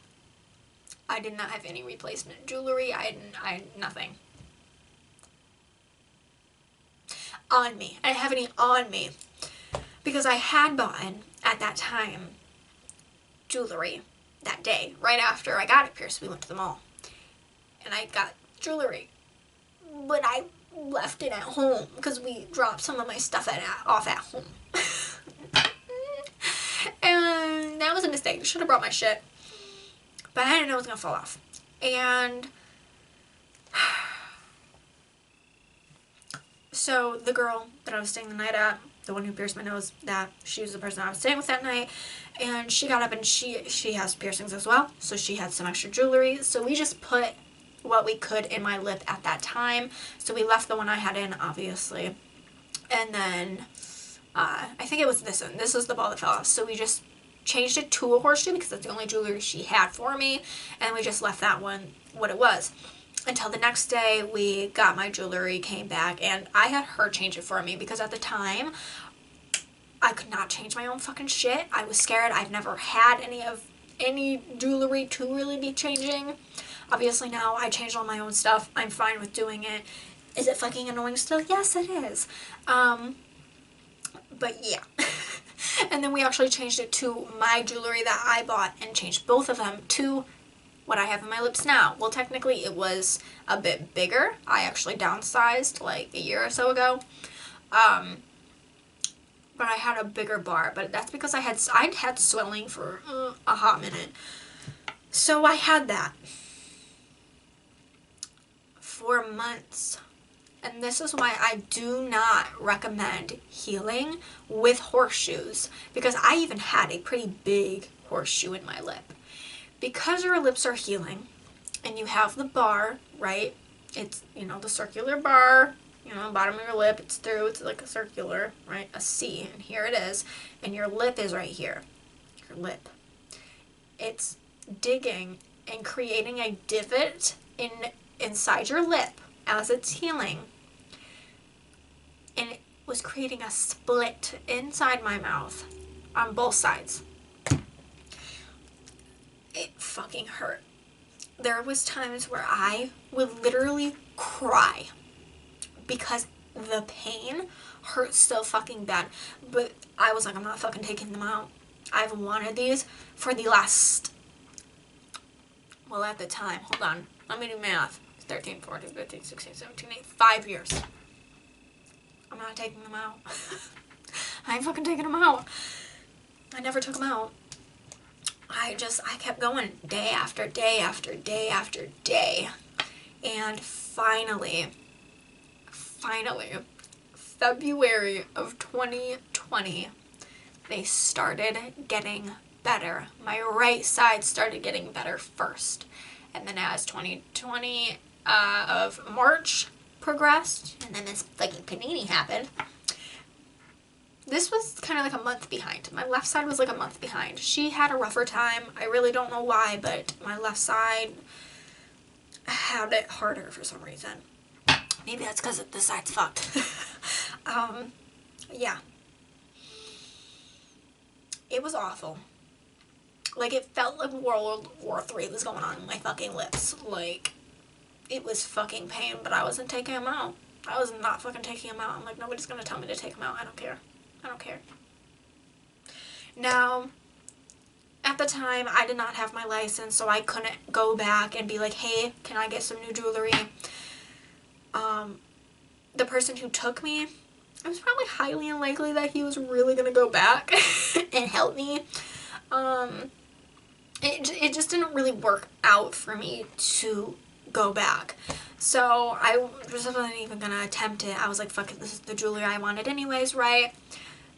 I did not have any replacement jewelry. I had nothing on me. I didn't have any on me because I had bought at that time jewelry. That day, right after I got it pierced, we went to the mall. And I got jewelry. But I left it at home because we dropped some of my stuff off at home. And that was a mistake. I should have brought my shit. But I didn't know it was going to fall off. And so the girl that I was staying the night at, the one who pierced my nose, she was the person I was staying with that night, and she got up and she has piercings as well, so she had some extra jewelry, so we just put what we could in my lip at that time. So we left the one I had in, obviously, and then I think it was this one. This was the ball that fell off, so we just changed it to a horseshoe because that's the only jewelry she had for me, and we just left that one what it was. Until the next day, we got my jewelry, came back, and I had her change it for me because at the time, I could not change my own fucking shit. I was scared. I've never had any jewelry to really be changing. Obviously now, I changed all my own stuff. I'm fine with doing it. Is it fucking annoying still? Yes, it is. But yeah. And then we actually changed it to my jewelry that I bought and changed both of them to what I have in my lips now. Well, technically it was a bit bigger. I actually downsized like a year or so ago. But I had a bigger bar, but that's because I'd had swelling for a hot minute. So I had that for months. And this is why I do not recommend healing with horseshoes, because I even had a pretty big horseshoe in my lip. Because your lips are healing and you have the bar, right? It's, you know, the circular bar, you know, bottom of your lip, it's through, it's like a circular, right? A C, and here it is. And your lip is right here. Your lip. It's digging and creating a divot inside your lip as it's healing. And it was creating a split inside my mouth on both sides. It fucking hurt. There was times where I would literally cry because the pain hurt so fucking bad. But I was like, I'm not fucking taking them out. I've wanted these for the last, well, at the time, hold on, let me do math. 13, 14, 15, 16, 17, 18, 5 years. I'm not taking them out. I ain't fucking taking them out. I never took them out. I kept going day after day after day after day. And finally, February of 2020, they started getting better. My right side started getting better first. And then as 2020 of March progressed, and then this fucking panini happened, this was kind of like a month behind. My left side was like a month behind. She had a rougher time. I really don't know why, but my left side had it harder for some reason. Maybe that's because the side's fucked. Yeah. It was awful. Like, it felt like World War III was going on in my fucking lips. Like, it was fucking pain, but I wasn't taking them out. I was not fucking taking them out. I'm like, nobody's gonna tell me to take them out. I don't care. I don't care. Now, at the time, I did not have my license, so I couldn't go back and be like, hey, can I get some new jewelry? The person who took me, it was probably highly unlikely that he was really gonna go back and help me. It just didn't really work out for me to go back. So I just wasn't even gonna attempt it. I was like, fuck it, this is the jewelry I wanted anyways, right?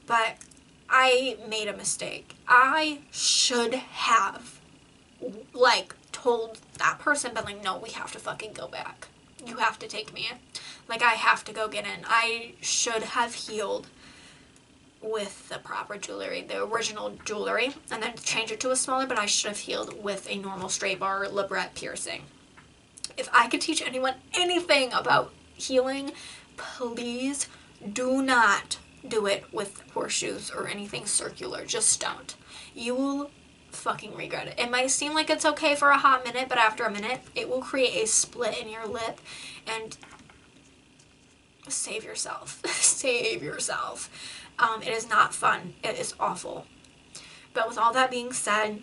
But I made a mistake. I should have, like, told that person, but like, no, we have to fucking go back. You have to take me. Like, I have to go get in. I should have healed with the proper jewelry, the original jewelry, and then change it to a smaller, but I should have healed with a normal straight bar labret piercing. If I could teach anyone anything about healing, please do not do it with horseshoes or anything circular. Just don't. You will fucking regret it. It might seem like it's okay for a hot minute, but after a minute, it will create a split in your lip, and save yourself. Save yourself. It is not fun. It is awful. But with all that being said,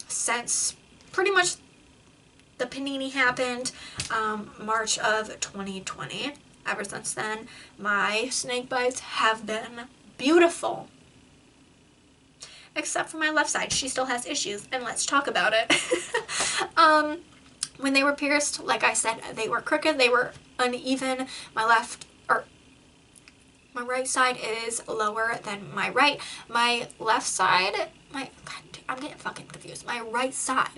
since pretty much the panini happened, March of 2020, ever since then, my snake bites have been beautiful. Except for my left side. She still has issues, and let's talk about it. When they were pierced, like I said, they were crooked, they were uneven. My right side is lower than my right. My left side, God, I'm getting fucking confused. My right side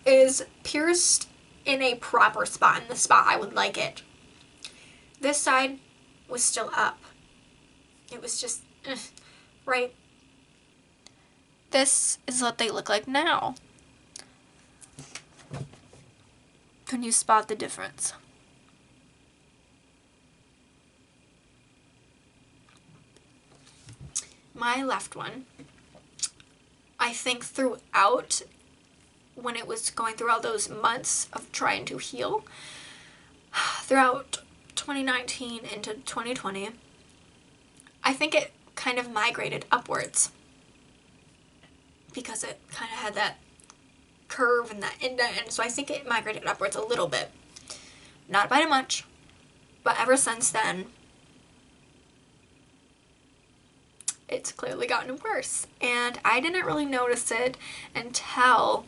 is pierced in a proper spot, in the spot I would like it. This side was still up. It was just, right? This is what they look like now. Can you spot the difference? My left one, I think throughout, when it was going through all those months of trying to heal, throughout 2019 into 2020, I think it kind of migrated upwards because it kind of had that curve and that indent, and so I think it migrated upwards a little bit. Not by much, but ever since then, it's clearly gotten worse. And I didn't really notice it until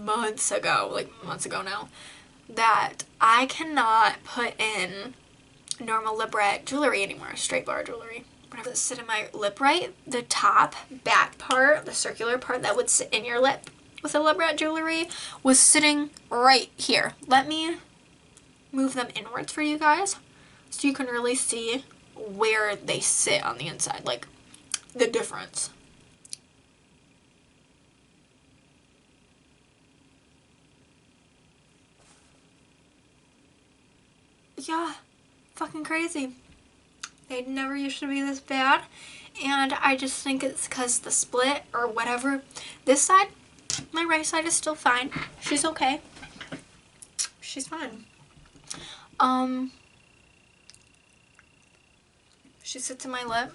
months ago now, that I cannot put in normal lip rat jewelry anymore, straight bar jewelry. Whenever it sit in my lip right, the top back part, the circular part that would sit in your lip with a lip rat jewelry, was sitting right here. Let me move them inwards for you guys so you can really see where they sit on the inside, like the difference. Yeah, fucking crazy. They never used to be this bad, and I just think it's because the split or whatever. This side, my right side is still fine. She's okay. She's fine. She sits in my lip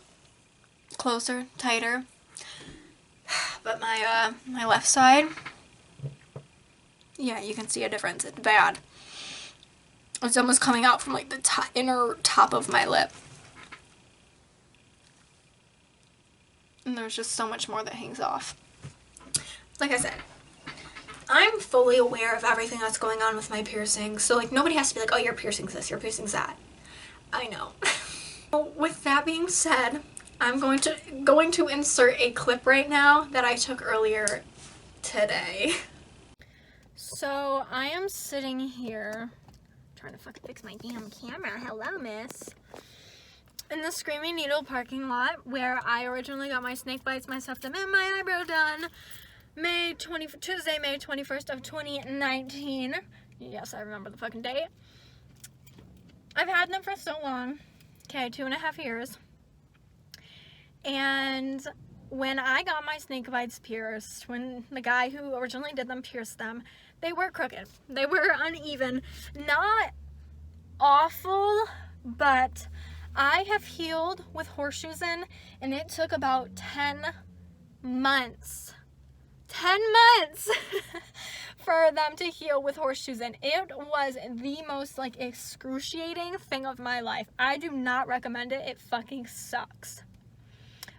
closer, tighter, but my left side, yeah, you can see a difference. It's bad. It's almost coming out from like the inner top of my lip. And there's just so much more that hangs off. Like I said, I'm fully aware of everything that's going on with my piercings, so like nobody has to be like, oh, your piercing's this, your piercing's that. I know. With that being said, I'm going to insert a clip right now that I took earlier today. So I am sitting here trying to fucking fix my damn camera. Hello, miss. In the Screaming Needle parking lot where I originally got my Snakebites, my septum, and my eyebrow done Tuesday, May 21st of 2019. Yes, I remember the fucking date. I've had them for so long. Okay, 2.5 years. And when I got my Snakebites pierced, when the guy who originally did them pierced them, they were crooked. They were uneven. Not awful, but I have healed with horseshoes in, and it took about 10 months. 10 months for them to heal with horseshoes in. It was the most like excruciating thing of my life. I do not recommend it. It fucking sucks.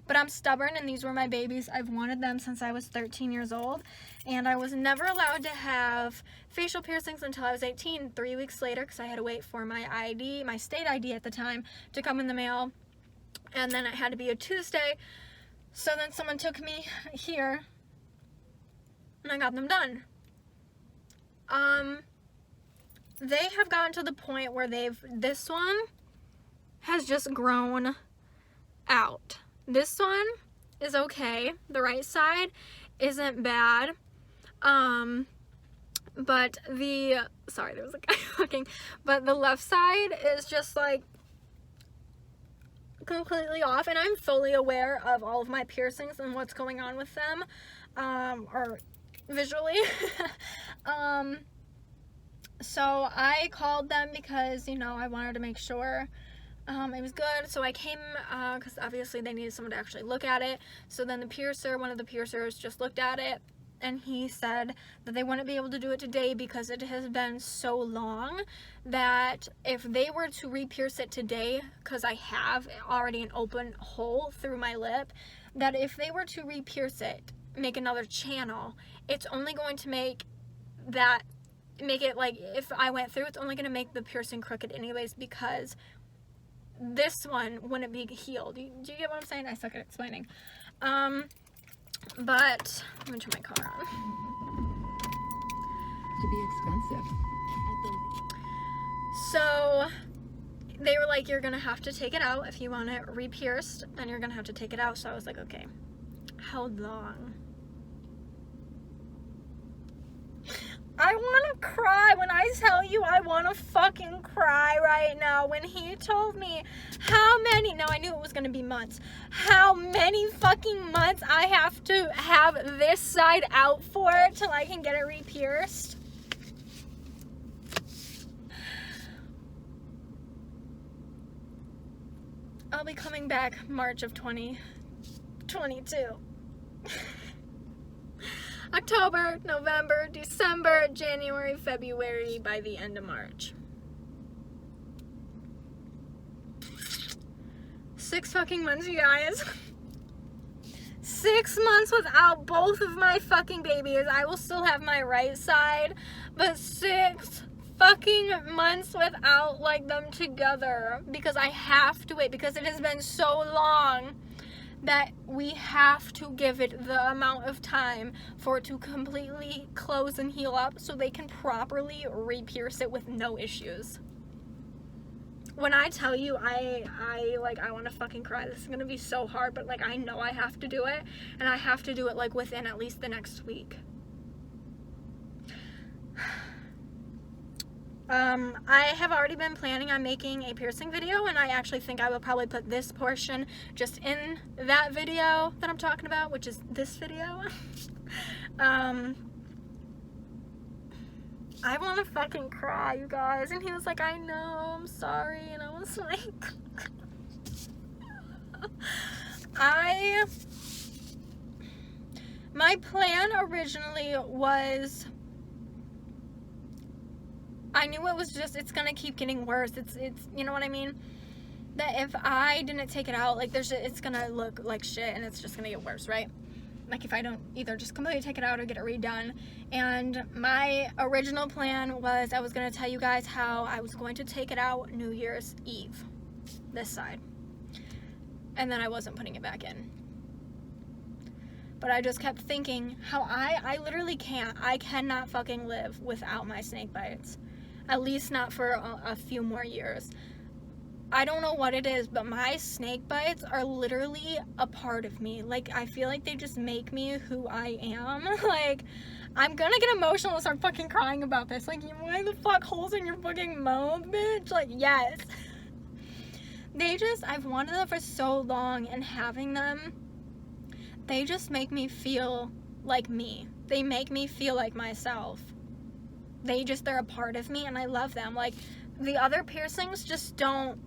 But I'm stubborn, and these were my babies. I've wanted them since I was 13 years old, and I was never allowed to have facial piercings until I was 18, 3 weeks later, because I had to wait for my ID, my state ID at the time, to come in the mail, and then it had to be a Tuesday. So then someone took me here, and I got them done. They have gotten to the point where this one has just grown out. This one is okay. The right side isn't bad. But sorry, there was a guy walking. But the left side is just like completely off, and I'm fully aware of all of my piercings and what's going on with them, or visually. So I called them because, you know, I wanted to make sure it was good. So I came, because obviously they needed someone to actually look at it. So then one of the piercers just looked at it, and he said that they wouldn't be able to do it today because it has been so long that if they were to re-pierce it today, because I have already an open hole through my lip, that if they were to re-pierce it, make another channel, it's only going to make it like, if I went through, it's only going to make the piercing crooked anyways, because this one wouldn't be healed. Do you get what I'm saying? I suck at explaining. But let me turn my car on. To be expensive. So they were like, you're gonna have to take it out if you want it re-pierced, and you're gonna have to take it out. So I was like, okay, how long? I want to cry when I tell you. I want to fucking cry right now. When he told me how many, now I knew it was going to be months, how many fucking months I have to have this side out for till I can get it re-pierced. I'll be coming back March of 2022. October, November, December, January, February, by the end of March. 6 fucking months, you guys. 6 months without both of my fucking babies. I will still have my right side, but 6 fucking months without, like, them together, because I have to wait, because it has been so long that we have to give it the amount of time for it to completely close and heal up so they can properly re-pierce it with no issues. When I tell you, I want to fucking cry. This is going to be so hard, but, like, I know I have to do it, and I have to do it, like, within at least the next week. I have already been planning on making a piercing video, and I actually think I will probably put this portion just in that video that I'm talking about, which is this video. I want to fucking cry, you guys. And he was like, I know, I'm sorry. And I was like, my plan originally was, I knew it was just, it's gonna keep getting worse. It's, you know what I mean? That if I didn't take it out, like, it's gonna look like shit, and it's just gonna get worse, right? Like, if I don't either just completely take it out or get it redone. And my original plan was, I was gonna tell you guys how I was going to take it out New Year's Eve, this side, and then I wasn't putting it back in. But I just kept thinking how I literally I cannot fucking live without my snake bites. At least not for a few more years. I don't know what it is, but my snake bites are literally a part of me. Like, I feel like they just make me who I am. Like, I'm gonna get emotional and start fucking crying about this. Like, why the fuck holes in your fucking mouth, bitch? Like, yes. I've wanted them for so long, and having them, they just make me feel like me. They make me feel like myself. They're a part of me, and I love them. Like, the other piercings just don't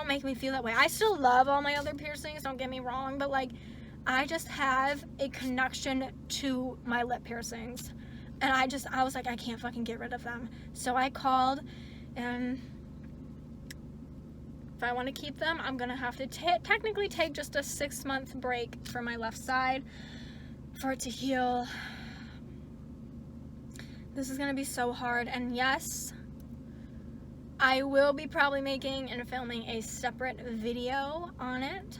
make me feel that way. I still love all my other piercings, don't get me wrong, but, like, I just have a connection to my lip piercings, and I was like, I can't fucking get rid of them. So I called, and if I want to keep them, I'm gonna have to technically take just a 6-month break for my left side for it to heal. This is gonna be so hard, and yes, I will be probably making and filming a separate video on it,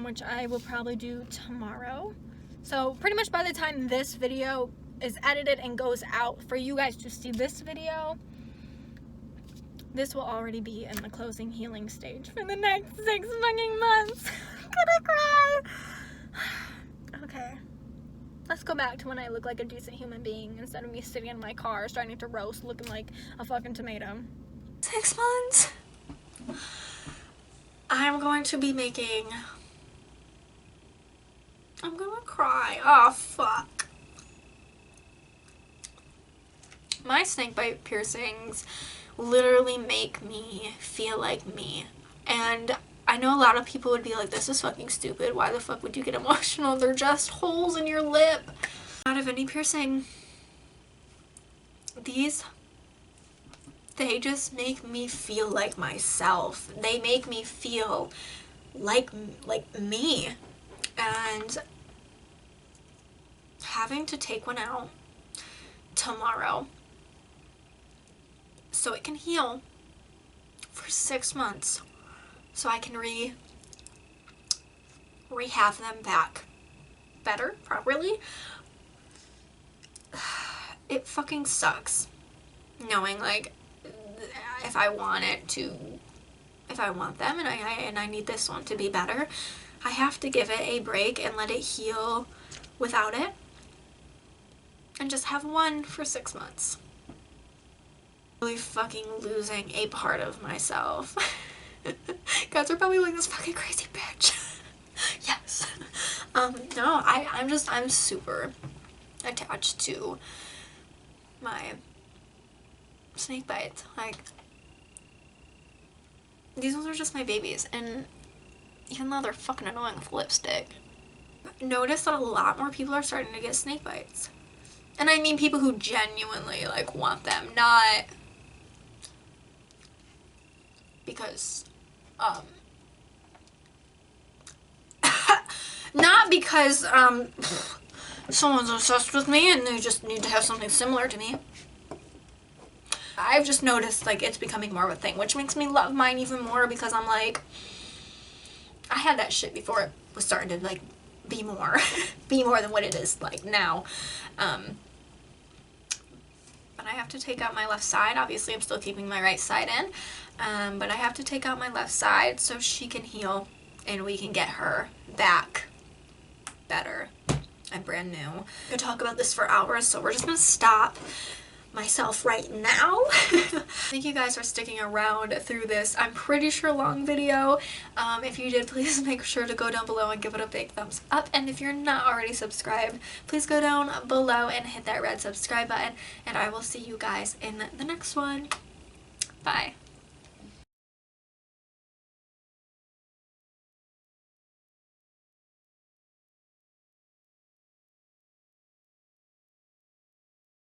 which I will probably do tomorrow. So pretty much by the time this video is edited and goes out for you guys to see this video, this will already be in the closing healing stage for the next 6 fucking months. I'm gonna cry. Okay. Let's go back to when I look like a decent human being instead of me sitting in my car starting to roast looking like a fucking tomato. 6 months. I'm going to be making... I'm gonna cry. Oh, fuck. My snakebite piercings literally make me feel like me. And I know a lot of people would be like, this is fucking stupid. Why the fuck would you get emotional? They're just holes in your lip. Out of any piercing, they just make me feel like myself. They make me feel like me. And having to take one out tomorrow so it can heal for 6 months, so I can rehab them back better, properly. It fucking sucks knowing, like, if I want them and I need this one to be better, I have to give it a break and let it heal without it and just have one for 6 months. Really fucking losing a part of myself. Guys are probably like, this fucking crazy bitch. Yes. No, I'm super attached to my snake bites. Like, these ones are just my babies, and even though they're fucking annoying with lipstick, noticed that a lot more people are starting to get snake bites. And I mean people who genuinely like want them, not because not because someone's obsessed with me and they just need to have something similar to me. I've just noticed like it's becoming more of a thing, which makes me love mine even more, because I'm like, I had that shit before it was starting to like be more than what it is like now. But I have to take out my left side. Obviously I'm still keeping my right side in, but I have to take out my left side so she can heal and we can get her back better and brand new. I could talk about this for hours, so we're just gonna stop myself right now. Thank you guys for sticking around through this, I'm pretty sure, long video. If you did, please make sure to go down below and give it a big thumbs up, and if you're not already subscribed, please go down below and hit that red subscribe button, and I will see you guys in the next one. Bye.